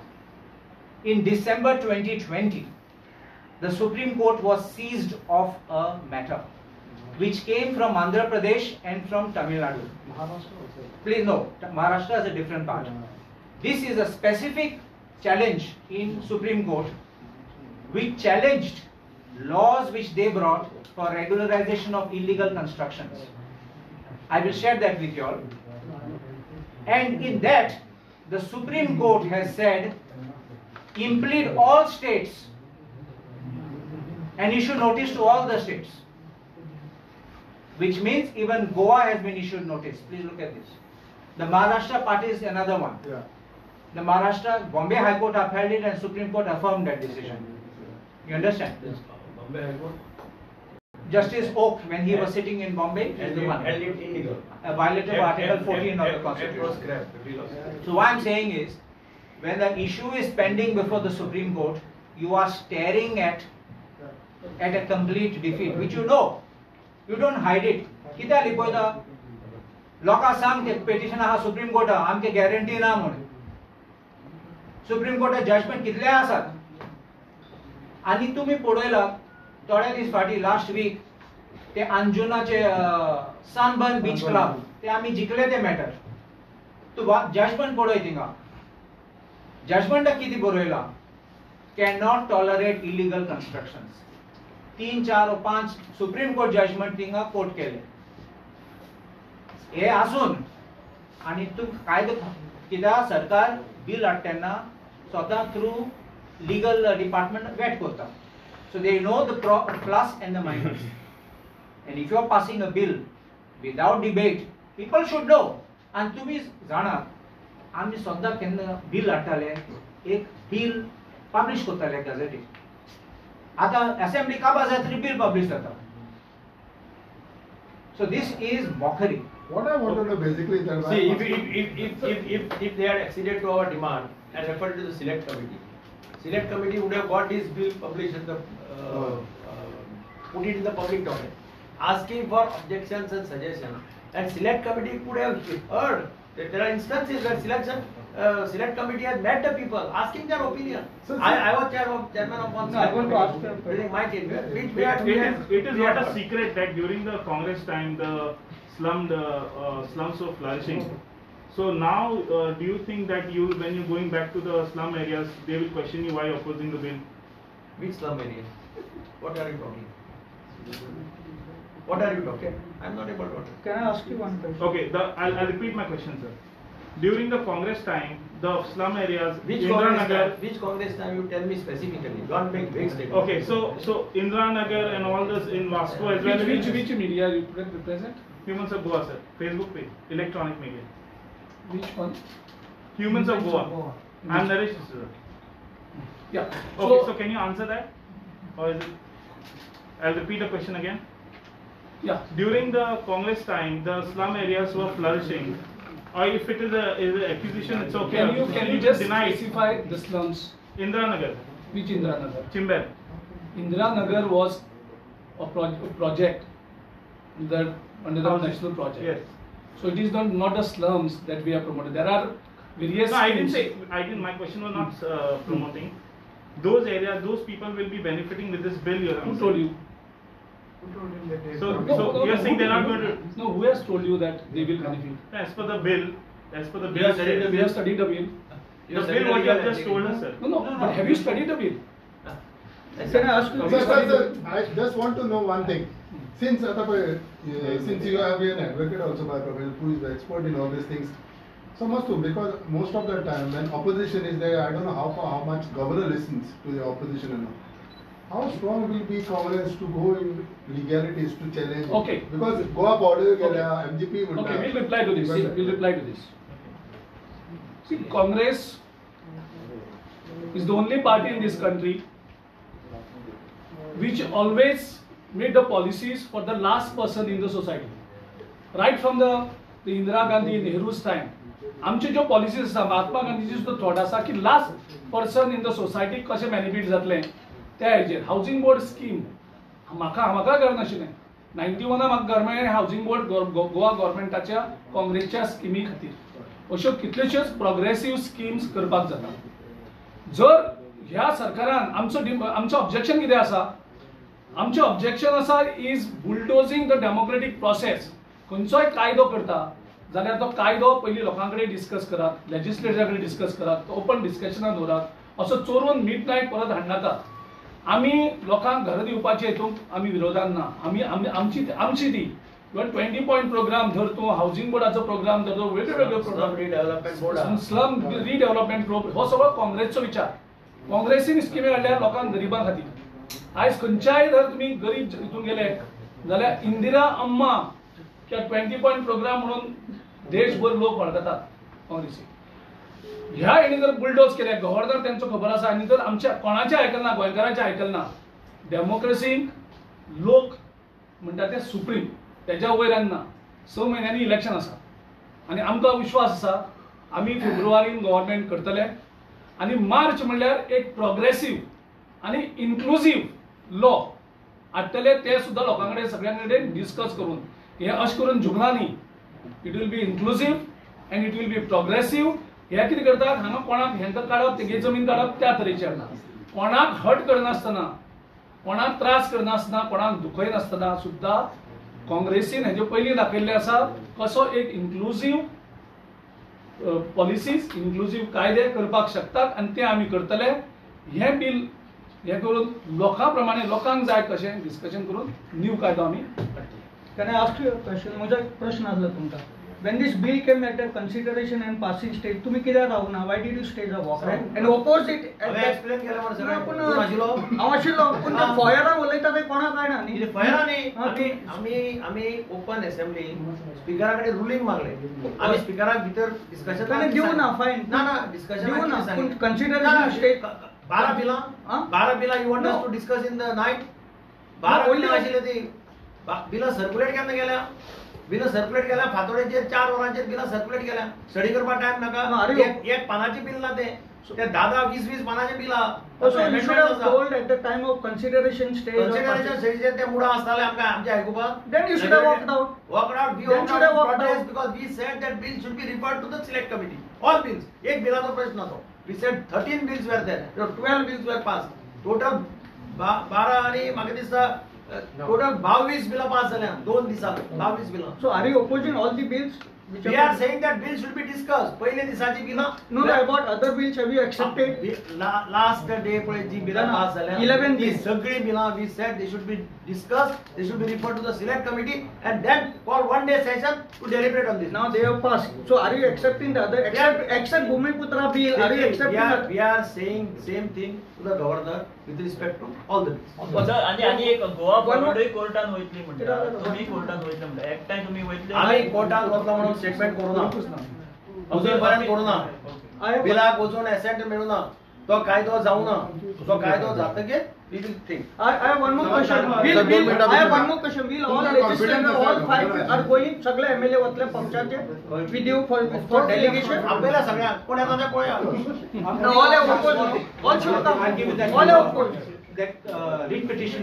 In December 2020, the Supreme Court was seized of a matter which came from Andhra Pradesh and from Tamil Nadu. Please no, Maharashtra is a different part. This is a specific challenge in Supreme Court which challenged laws which they brought for regularization of illegal constructions. I will share that with you all. And in that, the Supreme Court has said, implead all states and issue notice to all the states. Which means even Goa has been issued notice. Please look at this. The Maharashtra part is another one. Yeah. The Maharashtra, Bombay High Court upheld it and Supreme Court affirmed that decision. You understand? Bombay High Court Justice Oak, when he was sitting in Bombay, is the one. held it illegal. A violator of Article 14 of the Constitution. So what I am saying is, when the issue is pending before the Supreme Court, you are staring at a complete defeat, which you know. You don't hide it. कित्या लिपोयता? लोकां सांग ते petition आहा supreme court आमके guarantee ना म्हणून. Supreme court judgement कितले आसात? आनी तुम्ही पळयला थोडे दीस फाटी लास्ट वीक ते अंजुनाचे सनबर्न बीच क्लब ते आमी जिखले ते मॅटर. तू जजमेंट पळय थिंगा. जजमेंटाक कितें बरयला? Cannot tolerate illegal constructions. 3, 4 और 5 सुप्रीम कोर्ट जजमेंट थिंगा कोर्ट केले. हे आसून आनी तू कायदो कित्याक सरकार बिल हाडटना स्वता थ्रू लीगल डिपार्टमेंट वेट करता. So they know the plus and the minus. And if you are passing a bill without debate, people should know. And तुम्ही जाणा आमी सद्दां केन्ना बिल हाडटाले एक बिल पब्लिश करताले गॅझेटीन. आता असेंब्ली काबार जाता तरी बिल पब्लिश जाता. So this is mockery. What I want to know basically is that See, if they had acceded to our demand and referred to the select committee would have got this bill published in the put it in the public domain, asking for objections and suggestions, and select committee could have heard. There are instances where select committee has met the people, asking their opinion. I was chairman of one. No, I want to ask you a question. during my tenure. It is not a secret that during the Congress time the slums were flourishing. So now, do you think that when you're going back to the slum areas, they will question you why you're opposing the bill? Which slum area? What are you talking? What are you talking? I'm not able to understand. Can I ask you one question? Okay, I'll repeat my question, sir. During the Congress time, the slum areas, Which Congress time you tell me specifically? Don't make vague statements. Okay, so Indiranagar and all this in Vasco as well. Which media you represent? Humans of Goa, sir. Facebook page, electronic media. Which one? Humans of Goa. I'm Naresh, sir. Yeah. Okay, so can you answer that? Or is it? I'll repeat the question again. Yeah. During the Congress time, the slum areas were flourishing. Or if it is an accusation, it's okay. Can you just deny it? specify the slums? Indiranagar, Which Indiranagar? Chimber. Indiranagar was a project that under the national project. Yes. So it is not the slums that we are promoting. There are various. No, I schemes. didn't. My question was not promoting. Those areas, those people will be benefiting with this bill. Who told you? So you're saying they're not going to. No, who has told you that they will benefit? As per the bill, You have studied the We have studied the bill. The bill what you have just told us, sir. No, but have you studied the bill? Can I ask you? Sir, I just want to know one thing. Since you have been an advocate also by profession, who is the expert in all these things, so must do, because most of the time when opposition is there, I don't know how much governor listens to the opposition and all. How strong will be Congress to go in legalities to challenge? Okay. Because Goa border, Okay. MGP would Okay, we'll reply to this. We'll reply to this. See, Congress is the only party in this country which always made the policies for the last person in the society. Right from the Indira Gandhi, Nehru's time, आमचे जो policies आसा महात्मा गांधीची सुद्धा thought आसा की last person in the society कशें benefit जातलें त्या हेजेर हावजिंग बोर्ड स्कीम म्हाका घर नाशिल्लें 91 म्हाका घर मेळ्ळें हावजिंग बोर्ड गोवा गव्हर्मेंटाच्या काँग्रेसच्या स्किमी खातीर अश्यो कितल्योश्योच प्रोग्रेसिव्ह स्किम्स करपाक जाता. जर ह्या सरकारान आमचो ऑब्जेक्शन कितें आसा, आमचें ऑब्जेक्शन आसा is bulldozing the democratic process. खंयचोय कायदो करता जाल्यार तो कायदो पयलीं लोकां कडेन डिस्कस करात, लेजिस्लेचरा कडेन डिस्कस करात, ओपन डिस्कशनाक दवरात. असो चोरून मीट नायट परत हाडनाकात. आमी लोकांक घर दिवपाचे हितूंक आमी विरोधान ना. आमची ती 20 पॉयंट प्रोग्राम धर तूं, हावजिंग बोर्डाचो प्रोग्राम धर, वेगवेगळे program, redevelopment board, slum redevelopment program, हो सगळो काँग्रेसचो विचार. काँग्रेसीन स्किमी हाडल्या लोकांक गरिबां खातीर. आयज खंयच्याय जर तुमी गरीब हितून गेले जाल्यार इंदिरा अम्मा 20 पॉयंट प्रोग्राम म्हणून देशभर लोक वळखतात काँग्रेसी. ह्या हेणी जर बुलडोज केले, गव्हर्नर त्यांचो खबर आसा, आनी जर आमच्या कोणाचे आयकना, गोंयकारांचे आयकना, डेमोक्रेसीन लोक म्हणटा ते सुप्रीम, तेज्या वयर ना. 6 म्हयन्यांनी इलेक्शन आसा आनी आमकां विश्वास आसा आमी फेब्रुवारीन गव्हर्नमेंट करतले. आनी मार्च म्हणल्यार एक प्रोग्रेसिव्ह आनी इन्क्लुझिव्ह लॉ हाडटले, ते सुद्दां लोकां कडेन सगळ्यां कडेन डिस्कस करून. हे अशें करून झुकना न्ही. It will be inclusive and it will be progressive. हे कितें करतात, हांगा कोणाक हेंका काडप, तेगे जमीन काडप, त्या तरेचे हाडना. कोणाक हट करनासतना, कोणाक त्रास करनासतना, कोणाक दुखयनासतना सुद्दां काँग्रेसीन हेजे पयलीं दाखयल्लें आसा कसो एक इन्क्लुझिव्ह पॉलिसीज, इन्क्लुझिव्ह कायदे करपाक शकतात आनी ते आमी करतले. हें बील हे करून लोकां प्रमाणे लोकांक जाय कशें डिस्कशन करून न्यू कायदो आमी हाडटले. Can I ask you a question? म्हजो एक प्रश्न आसलो तुमकां. when this bill came at a consideration and passing stage, तुम्ही कित्याक रावना? Why did you stage a walkout and oppose it? हांवें एक्सप्लेन केलें मरे सगळें. कोण आशिल्लो? हांव आशिल्लो पूण ते फॉयरान उलयता ते कोणाक कळना न्ही. कितें फयरा न्ही. हा, आमी ओपन असेंब्ली स्पीकरा कडेन रुलींग मागले. आमी स्पीकराक भितर डिस्कशन ताणें दिवं ना फायन. ना ना डिस्कशन दिवं ना पूण consideration stage 12 बिलां you want us to discuss in the night. 12 बिलां आशिल्ली ती. बिलां सर्क्युलेट केन्ना गेल्या? बिलां सर्क्युलेट केल्या फातोडेचेर 4 वरांचेर बिलां सर्क्युलेट केल्या. स्टडी करपाक टायम नाका. एक पानाची बिल ना ते 10-20 पानाचे बिल आहा. Also you should have told at the time of consideration stage. Consideration stage ते मुडा आसताले आमचे आयकुपाक. Then you should have walked out. Walked out. We Then should have walked protest out. because we said that bill should be referred to the select committee. All bills. एक बिलाचो प्रश्न नसो. We said 13 bills were there. 12 bills were passed. Total 12 आणि म्हाका दिसता total 22 बिलां पास जाल्या 2 दिसांत. 22 बिलां. So are you opposing all the bills? Which We are saying that bills should be discussed. पहिले दिसाची बिलां. No, about other bills have you accepted? Last day पळय जी बिलां पास जाल्या 11 ती bills. सगळी बिलां we said they should be discussed. They should be referred to the select committee and then call one day session to deliberate on this. Now they have passed. So are you accepting the other except Bhumiputra bill? Are you accepting we are saying same thing to the governor with respect to all the bills. आणि एक गोवा बोर्डूय कोर्टान वयतली म्हणटा. तुम्ही कोर्टान वयतले म्हणटा. एकटाय तुम्ही वयतले. आम्ही कोर्टात वचलो म्हणून statement करू ना. अजूनपर्यंत करू ना. बिलाक वचून एसेंट मेळू ना. तो कायदो जाऊ ना. तो कायदो जातकीर we will think. I have one more question. I have one more question. Will all legislators, all 5 are going? सगळे MLA वतले पक्षाचे with you for delegation? आपल्याला सगळ्यांक कोण येता ते पळया. All have opposed. All should come. All have opposed. That read petition